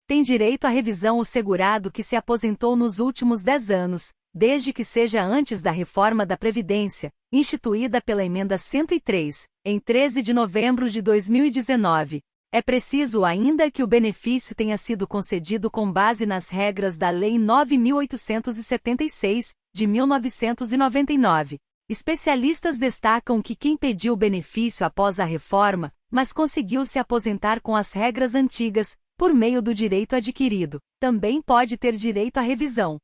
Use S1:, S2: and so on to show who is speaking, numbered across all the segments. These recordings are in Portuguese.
S1: Tem direito à revisão o segurado que se aposentou nos últimos 10 anos, desde que seja antes da reforma da Previdência, instituída pela Emenda 103, em 13 de novembro de 2019. É preciso ainda que o benefício tenha sido concedido com base nas regras da Lei 9.876, de 1999. Especialistas destacam que quem pediu o benefício após a reforma, mas conseguiu se aposentar com as regras antigas, por meio do direito adquirido, também pode ter direito à revisão.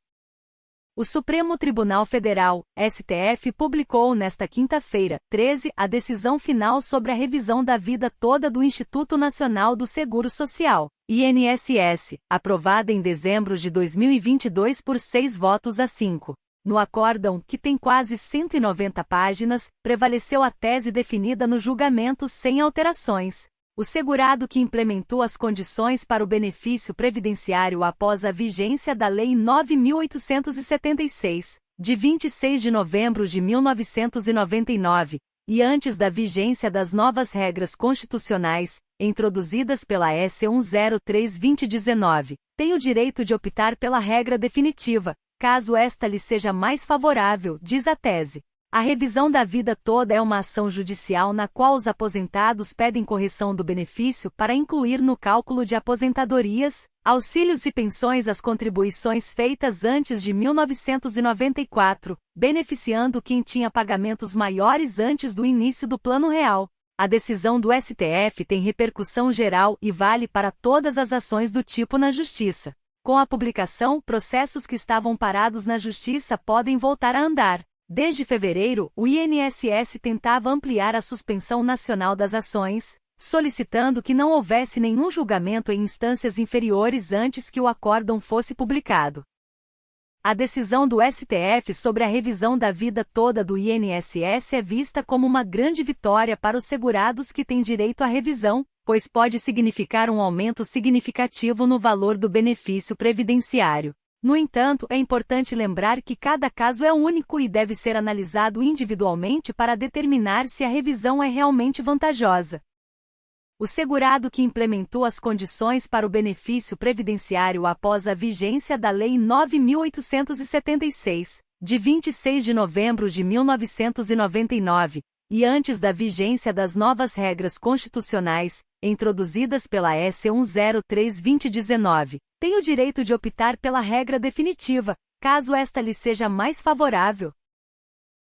S1: O Supremo Tribunal Federal, STF, publicou nesta quinta-feira, 13, a decisão final sobre a revisão da vida toda do Instituto Nacional do Seguro Social, INSS, aprovada em dezembro de 2022 por 6 votos a 5. No acórdão, que tem quase 190 páginas, prevaleceu a tese definida no julgamento sem alterações. O segurado que implementou as condições para o benefício previdenciário após a vigência da Lei 9.876, de 26 de novembro de 1999, e antes da vigência das novas regras constitucionais, introduzidas pela S. 103/2019, tem o direito de optar pela regra definitiva, caso esta lhe seja mais favorável, diz a tese. A revisão da vida toda é uma ação judicial na qual os aposentados pedem correção do benefício para incluir no cálculo de aposentadorias, auxílios e pensões as contribuições feitas antes de 1994, beneficiando quem tinha pagamentos maiores antes do início do Plano Real. A decisão do STF tem repercussão geral e vale para todas as ações do tipo na Justiça. Com a publicação, processos que estavam parados na Justiça podem voltar a andar. Desde fevereiro, o INSS tentava ampliar a suspensão nacional das ações, solicitando que não houvesse nenhum julgamento em instâncias inferiores antes que o acórdão fosse publicado. A decisão do STF sobre a revisão da vida toda do INSS é vista como uma grande vitória para os segurados que têm direito à revisão, pois pode significar um aumento significativo no valor do benefício previdenciário. No entanto, é importante lembrar que cada caso é único e deve ser analisado individualmente para determinar se a revisão é realmente vantajosa. O segurado que implementou as condições para o benefício previdenciário após a vigência da Lei 9.876, de 26 de novembro de 1999, e antes da vigência das novas regras constitucionais, introduzidas pela S. 103/2019, tem o direito de optar pela regra definitiva, caso esta lhe seja mais favorável.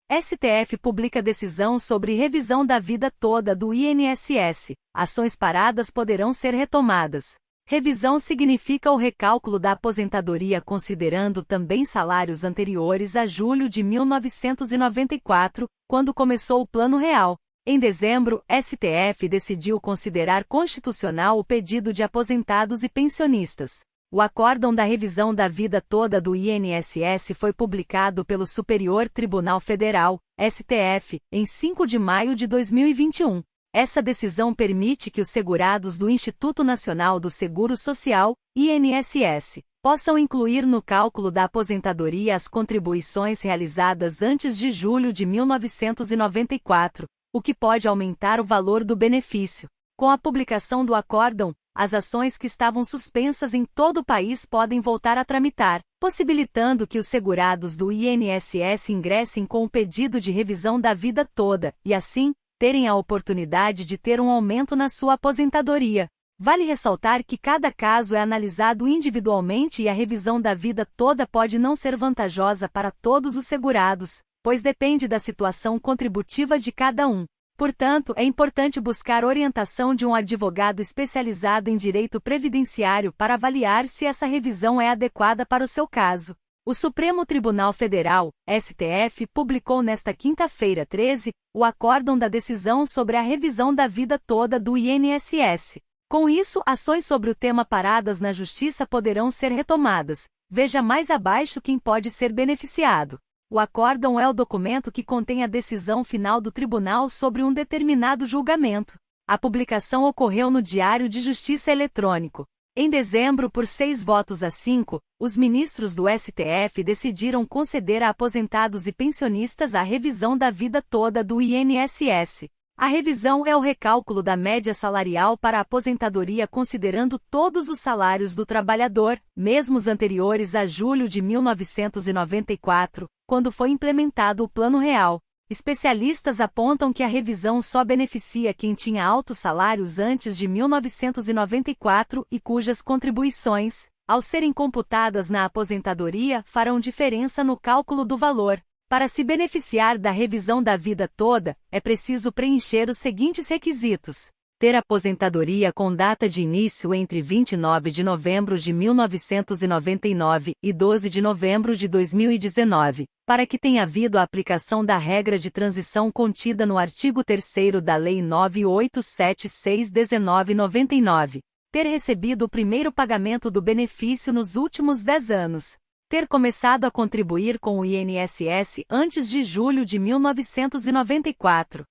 S1: STF publica decisão sobre revisão da vida toda do INSS. Ações paradas poderão ser retomadas. Revisão significa o recálculo da aposentadoria considerando também salários anteriores a julho de 1994, quando começou o Plano Real. Em dezembro, STF decidiu considerar constitucional o pedido de aposentados e pensionistas. O acórdão da revisão da vida toda do INSS foi publicado pelo Superior Tribunal Federal, STF, em 5 de maio de 2021. Essa decisão permite que os segurados do Instituto Nacional do Seguro Social, INSS, possam incluir no cálculo da aposentadoria as contribuições realizadas antes de julho de 1994, o que pode aumentar o valor do benefício. Com a publicação do acórdão, as ações que estavam suspensas em todo o país podem voltar a tramitar, possibilitando que os segurados do INSS ingressem com o pedido de revisão da vida toda, e assim, terem a oportunidade de ter um aumento na sua aposentadoria. Vale ressaltar que cada caso é analisado individualmente e a revisão da vida toda pode não ser vantajosa para todos os segurados, pois depende da situação contributiva de cada um. Portanto, é importante buscar orientação de um advogado especializado em direito previdenciário para avaliar se essa revisão é adequada para o seu caso. O Supremo Tribunal Federal, STF, publicou nesta quinta-feira, 13, o acórdão da decisão sobre a revisão da vida toda do INSS. Com isso, ações sobre o tema paradas na Justiça poderão ser retomadas. Veja mais abaixo quem pode ser beneficiado. O acórdão é o documento que contém a decisão final do tribunal sobre um determinado julgamento. A publicação ocorreu no Diário de Justiça Eletrônico. Em dezembro, por 6 votos a 5, os ministros do STF decidiram conceder a aposentados e pensionistas a revisão da vida toda do INSS. A revisão é o recálculo da média salarial para a aposentadoria considerando todos os salários do trabalhador, mesmo os anteriores a julho de 1994, quando foi implementado o Plano Real. Especialistas apontam que a revisão só beneficia quem tinha altos salários antes de 1994 e cujas contribuições, ao serem computadas na aposentadoria, farão diferença no cálculo do valor. Para se beneficiar da revisão da vida toda, é preciso preencher os seguintes requisitos: ter aposentadoria com data de início entre 29 de novembro de 1999 e 12 de novembro de 2019, para que tenha havido a aplicação da regra de transição contida no artigo 3º da Lei 9876/1999, ter recebido o primeiro pagamento do benefício nos últimos 10 anos, ter começado a contribuir com o INSS antes de julho de 1994.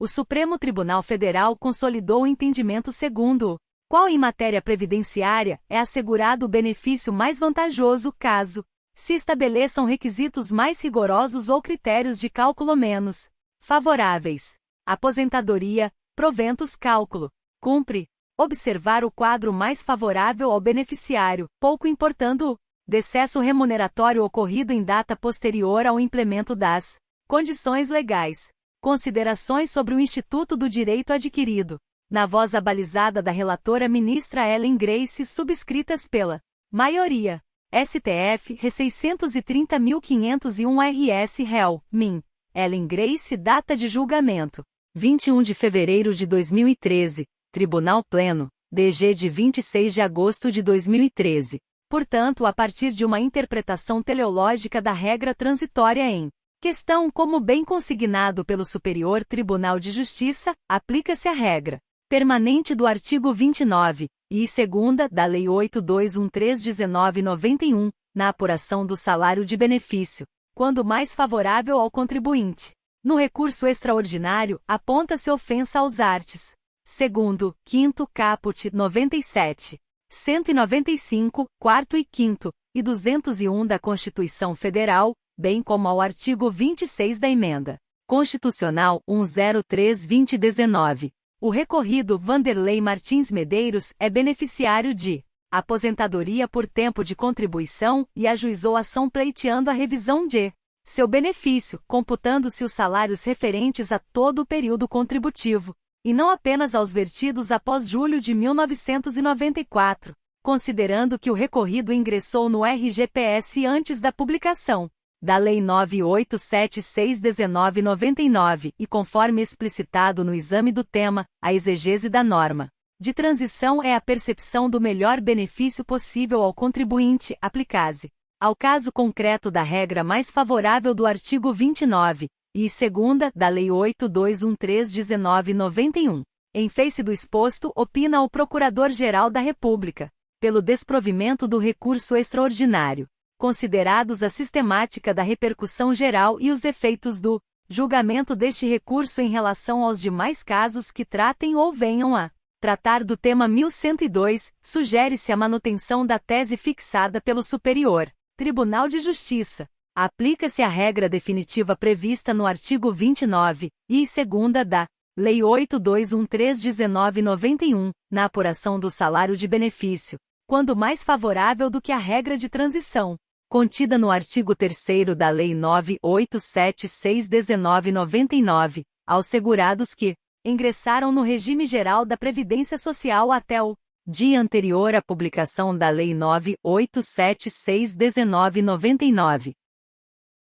S1: O Supremo Tribunal Federal consolidou o entendimento segundo o qual em matéria previdenciária é assegurado o benefício mais vantajoso caso se estabeleçam requisitos mais rigorosos ou critérios de cálculo menos favoráveis. Aposentadoria, proventos cálculo. Cumpre observar o quadro mais favorável ao beneficiário, pouco importando o decesso remuneratório ocorrido em data posterior ao implemento das condições legais. Considerações sobre o Instituto do Direito Adquirido. Na voz abalizada da relatora ministra Ellen Grace, subscritas pela maioria. STF, Re 630.501 RS Réu, MIN. Ellen Grace, data de julgamento: 21 de fevereiro de 2013. Tribunal Pleno, DG de 26 de agosto de 2013. Portanto, a partir de uma interpretação teleológica da regra transitória em questão como bem consignado pelo Superior Tribunal de Justiça, aplica-se a regra permanente do artigo 29, e segunda, da Lei 8213/1991, na apuração do salário de benefício, quando mais favorável ao contribuinte. No recurso extraordinário, aponta-se ofensa aos artes. Segundo, 5º caput 97. 195, 4º e 5º, e 201 da Constituição Federal, bem como ao artigo 26 da Emenda Constitucional 103/2019. O recorrido Vanderlei Martins Medeiros é beneficiário de aposentadoria por tempo de contribuição e ajuizou ação pleiteando a revisão de seu benefício, computando-se os salários referentes a todo o período contributivo, e não apenas aos vertidos após julho de 1994, considerando que o recorrido ingressou no RGPS antes da publicação da Lei 9876/1999 e conforme explicitado no exame do tema, a exegese da norma de transição é a percepção do melhor benefício possível ao contribuinte, aplicase ao caso concreto da regra mais favorável do artigo 29, e segunda, da Lei 8213/1991. Em face do exposto, opina o Procurador-Geral da República, pelo desprovimento do recurso extraordinário, considerados a sistemática da repercussão geral e os efeitos do julgamento deste recurso em relação aos demais casos que tratem ou venham a tratar do tema 1102, sugere-se a manutenção da tese fixada pelo Superior Tribunal de Justiça. Aplica-se a regra definitiva prevista no artigo 29, e segunda da Lei 8213/1991, na apuração do salário de benefício, quando mais favorável do que a regra de transição, contida no artigo 3º da Lei 9876/1999, aos segurados que ingressaram no regime geral da Previdência Social até o dia anterior à publicação da Lei 9876/1999.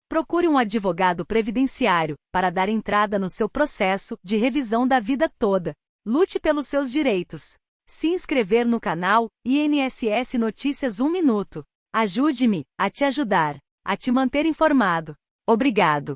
S1: Procure um advogado previdenciário para dar entrada no seu processo de revisão da vida toda. Lute pelos seus direitos. Se inscrever no canal INSS Notícias 1 Minuto. Ajude-me a te ajudar, a te manter informado. Obrigado.